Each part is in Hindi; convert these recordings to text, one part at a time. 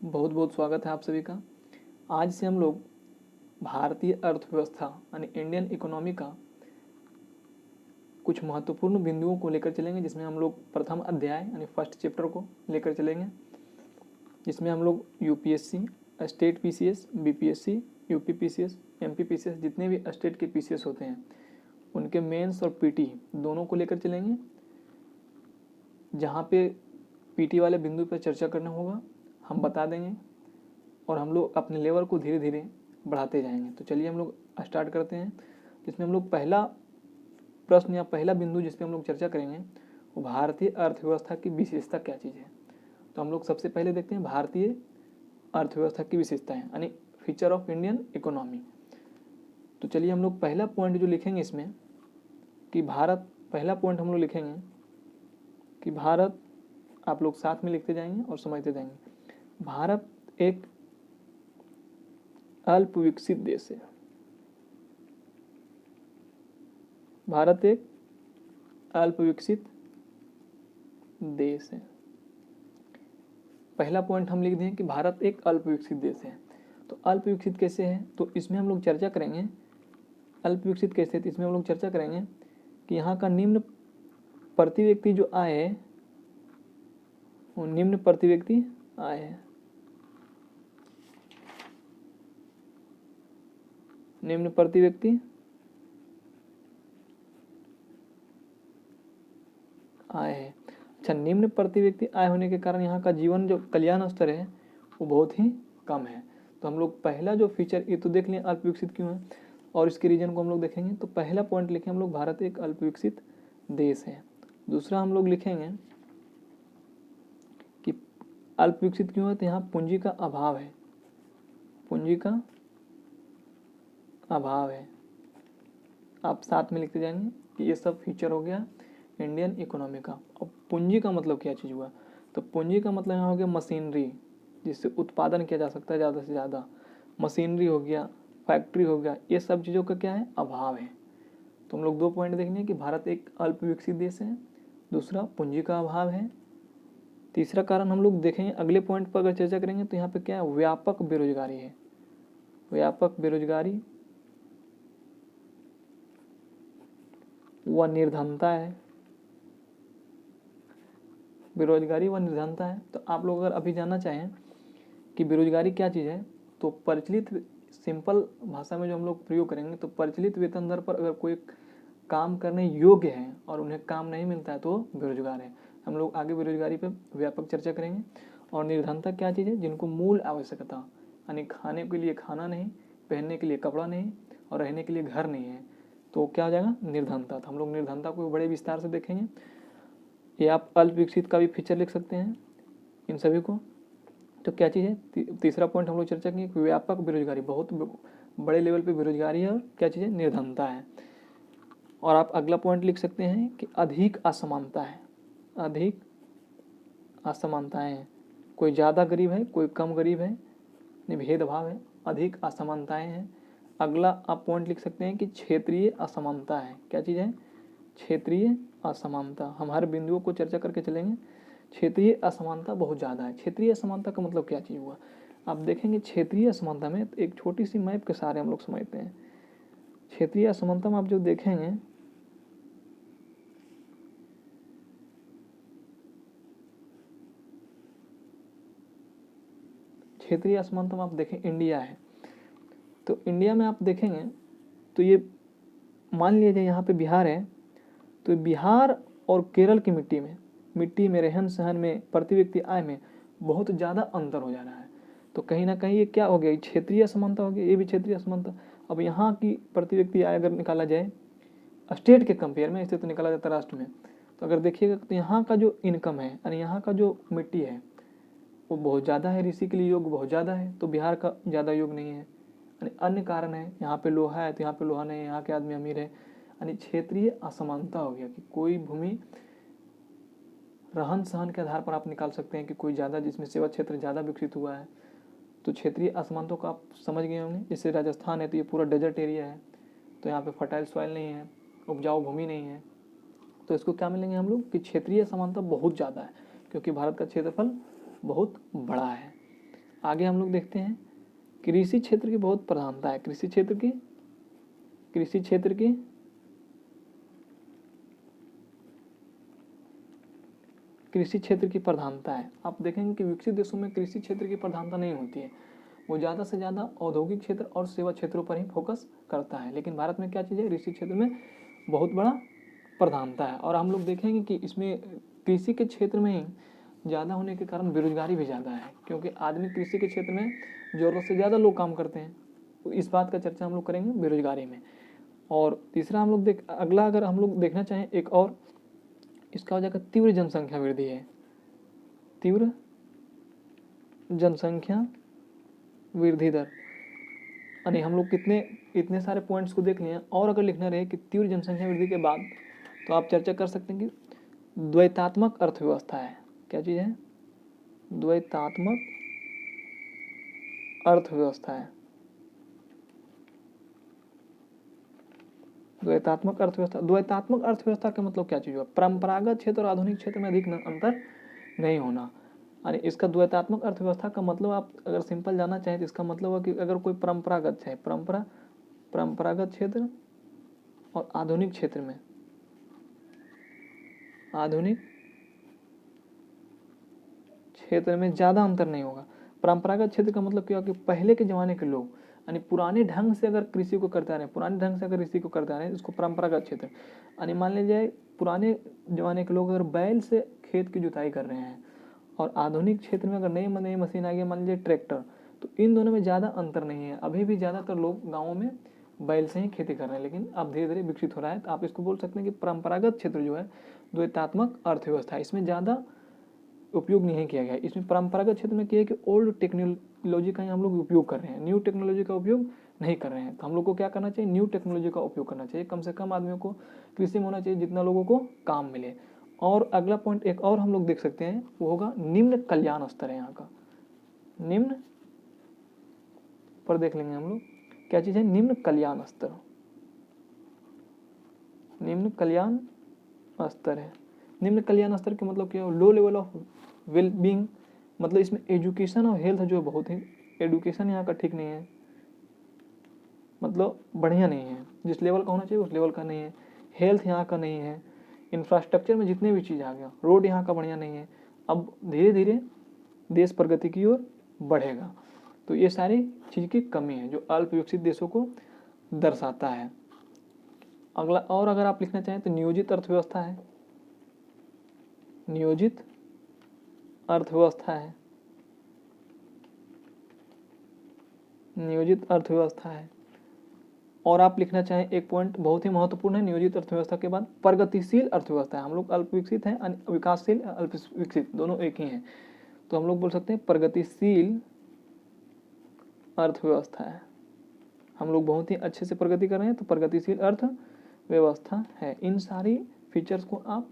बहुत बहुत स्वागत है आप सभी का। आज से हम लोग भारतीय अर्थव्यवस्था यानी इंडियन इकोनॉमी का कुछ महत्वपूर्ण बिंदुओं को लेकर चलेंगे, जिसमें हम लोग प्रथम अध्याय यानी फर्स्ट चैप्टर को लेकर चलेंगे, जिसमें हम लोग UPSC, state PCS, BPSC, UP PCS, MP PCS, जितने भी स्टेट के पीसीएस होते हैं उनके मेंस और पीटी दोनों को लेकर चलेंगे। जहाँ पे पीटी वाले बिंदु पर चर्चा करना होगा हम बता देंगे और हम लोग अपने लेवल को धीरे धीरे बढ़ाते जाएंगे। तो चलिए हम लोग स्टार्ट करते हैं, जिसमें हम लोग पहला प्रश्न या पहला बिंदु जिस पे हम लोग चर्चा करेंगे वो भारतीय अर्थव्यवस्था की विशेषता क्या चीज़ है। तो हम लोग सबसे पहले देखते हैं भारतीय अर्थव्यवस्था की विशेषताएं यानी फीचर ऑफ इंडियन इकोनॉमी। तो चलिए हम लोग पहला पॉइंट जो लिखेंगे इसमें कि पहला पॉइंट हम लोग लिखेंगे कि भारत, आप लोग साथ में लिखते जाएंगे और समझते जाएंगे। भारत एक अल्प विकसित देश है। भारत एक अल्प विकसित देश है। पहला पॉइंट हम लिख दें कि भारत एक अल्प विकसित देश है। तो अल्प विकसित कैसे है, तो इसमें हम लोग चर्चा करेंगे अल्प विकसित कैसे है। तो इसमें हम लोग चर्चा करेंगे कि यहाँ का निम्न प्रति व्यक्ति जो आय है वो निम्न प्रति व्यक्ति आय है। निम्न प्रति व्यक्ति आय है। अच्छा, निम्न प्रति व्यक्ति आय होने के कारण यहाँ का जीवन जो कल्याण स्तर है वो बहुत ही कम है। तो हम लोग पहला जो फीचर, ये तो देख लें अल्प विकसित क्यों है और इसके रीजन को हम लोग देखेंगे। तो पहला पॉइंट लिखें हम लोग भारत एक अल्प विकसित देश है। दूसरा हम लोग लिखेंगे कि अल्प विकसित क्यों है, तो यहाँ पूंजी का अभाव है। पूंजी का अभाव है। आप साथ में लिखते जाएंगे कि ये सब फीचर हो गया इंडियन इकोनॉमी का। अब पूंजी का मतलब क्या चीज़ हुआ, तो पूंजी का मतलब यहाँ हो गया मशीनरी, जिससे उत्पादन किया जा सकता है ज़्यादा से ज़्यादा। मशीनरी हो गया, फैक्ट्री हो गया, ये सब चीज़ों का क्या है, अभाव है। तो हम लोग दो पॉइंट देखेंगे कि भारत एक अल्प विकसित देश है, दूसरा पूंजी का अभाव है। तीसरा कारण हम लोग देखेंगे अगले पॉइंट पर अगर चर्चा करेंगे तो यहाँ पे क्या है, व्यापक बेरोजगारी है। व्यापक बेरोजगारी व निर्धनता है। बेरोजगारी व निर्धनता है। तो आप लोग अगर अभी जानना चाहें कि बेरोजगारी क्या चीज़ है, तो प्रचलित सिंपल भाषा में जो हम लोग प्रयोग करेंगे, तो प्रचलित वेतन दर पर अगर कोई काम करने योग्य है और उन्हें काम नहीं मिलता है तो बेरोजगार है। हम लोग आगे बेरोजगारी पर व्यापक चर्चा करेंगे। और निर्धनता क्या चीज़ है, जिनको मूल आवश्यकता यानी खाने के लिए खाना नहीं, पहनने के लिए कपड़ा नहीं और रहने के लिए घर नहीं है, तो क्या हो जाएगा, निर्धनता। तो हम लोग निर्धनता को बड़े विस्तार से देखेंगे। ये आप अल्प विकसित का भी फीचर लिख सकते हैं इन सभी को। तो क्या चीज़ है, तीसरा पॉइंट हम लोग चर्चा करेंगे कि व्यापक बेरोजगारी, बहुत बड़े लेवल पे बेरोजगारी है और क्या चीज़ है, निर्धनता है। और आप अगला पॉइंट लिख सकते हैं कि अधिक असमानता है। अधिक असमानताएं हैं, कोई ज़्यादा गरीब है कोई कम गरीब है, भेदभाव है, अधिक असमानताएं हैं। अगला आप पॉइंट लिख सकते हैं कि क्षेत्रीय असमानता है। क्या चीज़ है, क्षेत्रीय असमानता। हम हर बिंदुओं को चर्चा करके चलेंगे। क्षेत्रीय असमानता बहुत ज़्यादा है। क्षेत्रीय असमानता का मतलब क्या चीज़ हुआ, आप देखेंगे क्षेत्रीय असमानता में एक छोटी सी मैप के सहारे हम लोग समझते हैं। क्षेत्रीय असमानता में आप जो देखेंगे, क्षेत्रीय असमानता में आप देखें इंडिया है, तो इंडिया में आप देखेंगे तो ये मान लीजिए यहाँ पे बिहार है, तो बिहार और केरल की मिट्टी में रहन सहन में, प्रति व्यक्ति आय में बहुत ज़्यादा अंतर हो जा रहा है। तो कहीं ना कहीं ये क्या हो गया, क्षेत्रीय असमानता हो गया, ये भी क्षेत्रीय असमानता। अब यहाँ की प्रति व्यक्ति आय अगर निकाला जाए स्टेट के कंपेयर में, इसे तो निकाला जाता है राष्ट्र में, तो अगर देखिएगा तो यहाँ का जो इनकम है यानी यहाँ का जो मिट्टी है वो बहुत ज़्यादा है, ऋषि के लिए योग बहुत ज़्यादा है, तो बिहार का ज़्यादा योग नहीं है। यानी अन्य कारण है, यहाँ पे लोहा है तो यहाँ पे लोहा नहीं है, यहाँ के आदमी अमीर है। यानी क्षेत्रीय असमानता हो गया कि कोई भूमि रहन सहन के आधार पर आप निकाल सकते हैं कि कोई ज़्यादा, जिसमें सेवा क्षेत्र ज़्यादा विकसित हुआ है। तो क्षेत्रीय असमानता को आप समझ गए होंगे। जैसे राजस्थान है तो ये पूरा डेजर्ट एरिया है, तो यहाँ पे फर्टाइल सॉइल नहीं है, उपजाऊ भूमि नहीं है, तो इसको क्या मिलेंगे हम लोग कि क्षेत्रीय असमानता बहुत ज़्यादा है, क्योंकि भारत का क्षेत्रफल बहुत बड़ा है। आगे हम लोग देखते हैं कृषि क्षेत्र की बहुत प्रधानता है। कृषि क्षेत्र की प्रधानता है। आप देखेंगे कि विकसित देशों में कृषि क्षेत्र की प्रधानता नहीं होती है, वो ज़्यादा से ज़्यादा औद्योगिक क्षेत्र और सेवा क्षेत्रों पर ही फोकस करता है। लेकिन भारत में क्या चीज़ है, कृषि क्षेत्र में बहुत बड़ा प्रधानता है। और हम लोग देखेंगे कि इसमें कृषि के क्षेत्र में ही ज़्यादा होने के कारण बेरोजगारी भी ज़्यादा है, क्योंकि आदमी कृषि के क्षेत्र में ज़रूरत से ज़्यादा लोग काम करते हैं। तो इस बात का चर्चा हम लोग करेंगे बेरोजगारी में। और तीसरा हम लोग अगला अगर हम लोग देखना चाहें एक और, इसका हो जाएगा तीव्र जनसंख्या वृद्धि है। तीव्र जनसंख्या वृद्धि दर, यानी हम लोग इतने सारे पॉइंट्स को देख लिए। और अगर लिखना रहे कि तीव्र जनसंख्या वृद्धि के बाद, तो आप चर्चा कर सकते हैं कि द्वैतात्मक अर्थव्यवस्था है। क्या चीज़ है? द्वैतात्मक अर्थव्यवस्था है। द्वैतात्मक अर्थव्यवस्था का मतलब क्या चीज़ हुआ? परंपरागत क्षेत्र और आधुनिक क्षेत्र में अधिक अंतर नहीं होना। यानी इसका द्वैतात्मक अर्थव्यवस्था का मतलब आप अगर सिंपल जानना चाहें तो इसका मतलब है कि अगर कोई परंपरागत है, परंपरागत क्षेत्र और आधुनिक क्षेत्र में, आधुनिक क्षेत्र में ज़्यादा अंतर नहीं होगा। परंपरागत क्षेत्र का मतलब क्या, कि पहले के ज़माने के लोग यानी पुराने ढंग से अगर कृषि को करते आ रहे हैं, इसको परंपरागत क्षेत्र। यानी मान लीजिए पुराने ज़माने के लोग अगर बैल से खेत की जुताई कर रहे हैं, और आधुनिक क्षेत्र में अगर नई मशीन आ गई, मान लीजिए ट्रैक्टर, तो इन दोनों में ज़्यादा अंतर नहीं है। अभी भी ज़्यादातर लोग गाँवों में बैल से ही खेती कर रहे हैं, लेकिन अब धीरे धीरे विकसित हो रहा है। तो आप इसको बोल सकते हैं कि परंपरागत क्षेत्र जो है द्वैतात्मक अर्थव्यवस्था है, इसमें ज़्यादा उपयोग नहीं किया गया है। इसमें परंपरागत क्षेत्र में क्या है कि ओल्ड टेक्नोलॉजी का ही हम लोग उपयोग कर रहे हैं, न्यू टेक्नोलॉजी का उपयोग नहीं कर रहे हैं। तो हम लोग को क्या करना चाहिए, न्यू टेक्नोलॉजी का उपयोग करना चाहिए। कम से कम आदमियों को कृषि में होना चाहिए जितना लोगों को काम मिले। और अगला पॉइंट एक और हम लोग देख सकते हैं, वो होगा निम्न कल्याण स्तर है यहाँ का। निम्न पर देख लेंगे हम लोग क्या चीज़ है, निम्न कल्याण स्तर। निम्न कल्याण स्तर है। निम्न कल्याण स्तर का मतलब क्या है, low level of well being, मतलब इसमें एजुकेशन और हेल्थ जो बहुत ही, एजुकेशन यहाँ का ठीक नहीं है, मतलब बढ़िया नहीं है, जिस लेवल का होना चाहिए उस लेवल का नहीं है। हेल्थ यहाँ का नहीं है। इंफ्रास्ट्रक्चर में जितने भी चीज़ आ गया, रोड यहाँ का बढ़िया नहीं है। अब धीरे धीरे देश प्रगति की ओर बढ़ेगा। तो ये सारी चीज़ की कमी है जो अल्प विकसित देशों को दर्शाता है। अगला और अगर आप लिखना चाहें तो नियोजित अर्थव्यवस्था है। नियोजित अर्थव्यवस्था है। नियोजित अर्थव्यवस्था है। और आप लिखना चाहें एक पॉइंट बहुत ही महत्वपूर्ण है नियोजित अर्थव्यवस्था के बाद, प्रगतिशील अर्थव्यवस्था है। हम लोग अल्प विकसित हैं, विकासशील अल्प विकसित दोनों एक ही हैं, तो हम लोग बोल सकते हैं प्रगतिशील अर्थव्यवस्था है। हम लोग बहुत ही अच्छे से प्रगति कर रहे हैं, तो प्रगतिशील अर्थव्यवस्था है। इन सारी फीचर्स को आप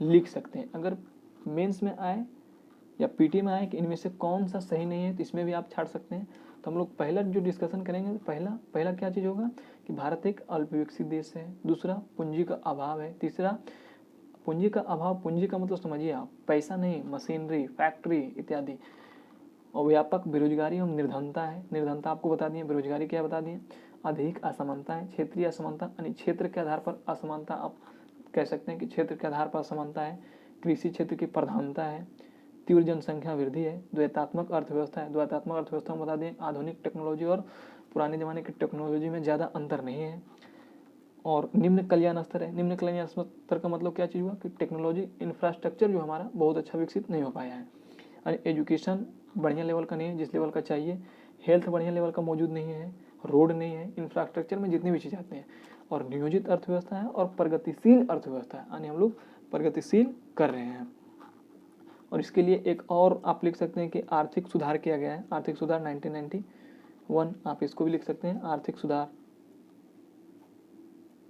लिख सकते हैं। अगर मेंस में आए या पीटी में आए कि इनमें से कौन सा सही नहीं है, तो इसमें भी आप छाट सकते हैं। तो हम लोग पहला जो डिस्कशन करेंगे, पहला क्या चीज़ होगा कि भारत एक अल्प विकसित देश है। दूसरा, पूंजी का अभाव है। तीसरा, पूंजी का अभाव, पूंजी का मतलब समझिए आप, पैसा नहीं, मशीनरी, फैक्ट्री इत्यादि। और व्यापक बेरोजगारी एवं निर्धनता है। निर्धनता आपको बता दिए, बेरोजगारी क्या बता दिए। अधिक असमानता है, क्षेत्रीय असमानता, यानी क्षेत्र के आधार पर असमानता, आप कह सकते हैं कि क्षेत्र के आधार पर असमानता है। कृषि क्षेत्र की प्रधानता है। तीव्र जनसंख्या वृद्धि है। द्वैतात्मक अर्थव्यवस्था है। द्वैतात्मक अर्थव्यवस्था में बता दें आधुनिक टेक्नोलॉजी और पुराने ज़माने की टेक्नोलॉजी में ज़्यादा अंतर नहीं है। और निम्न कल्याण स्तर है। निम्न कल्याण स्तर का मतलब क्या चीज़ हुआ कि टेक्नोलॉजी इंफ्रास्ट्रक्चर जो हमारा बहुत अच्छा विकसित नहीं हो पाया है। यानी एजुकेशन बढ़िया लेवल का नहीं है जिस लेवल का चाहिए। हेल्थ बढ़िया लेवल का मौजूद नहीं है। रोड नहीं है। इंफ्रास्ट्रक्चर में जितनी भी चीज़ आते हैं। और नियोजित अर्थव्यवस्था है और प्रगतिशील अर्थव्यवस्था है, यानी हम लोग प्रगतिशील कर रहे हैं। और इसके लिए एक और आप लिख सकते हैं कि आर्थिक सुधार किया गया है। आर्थिक सुधार 1991, आप इसको भी लिख सकते हैं आर्थिक सुधार,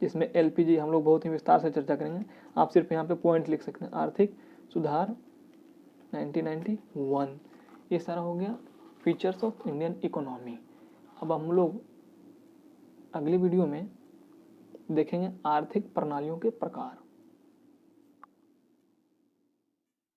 जिसमें एलपीजी हम लोग बहुत ही विस्तार से चर्चा करेंगे। आप सिर्फ यहाँ पे पॉइंट लिख सकते हैं, आर्थिक सुधार 1991। ये सारा हो गया फीचर्स ऑफ इंडियन इकोनॉमी। अब हम लोग अगली वीडियो में देखेंगे आर्थिक प्रणालियों के प्रकार।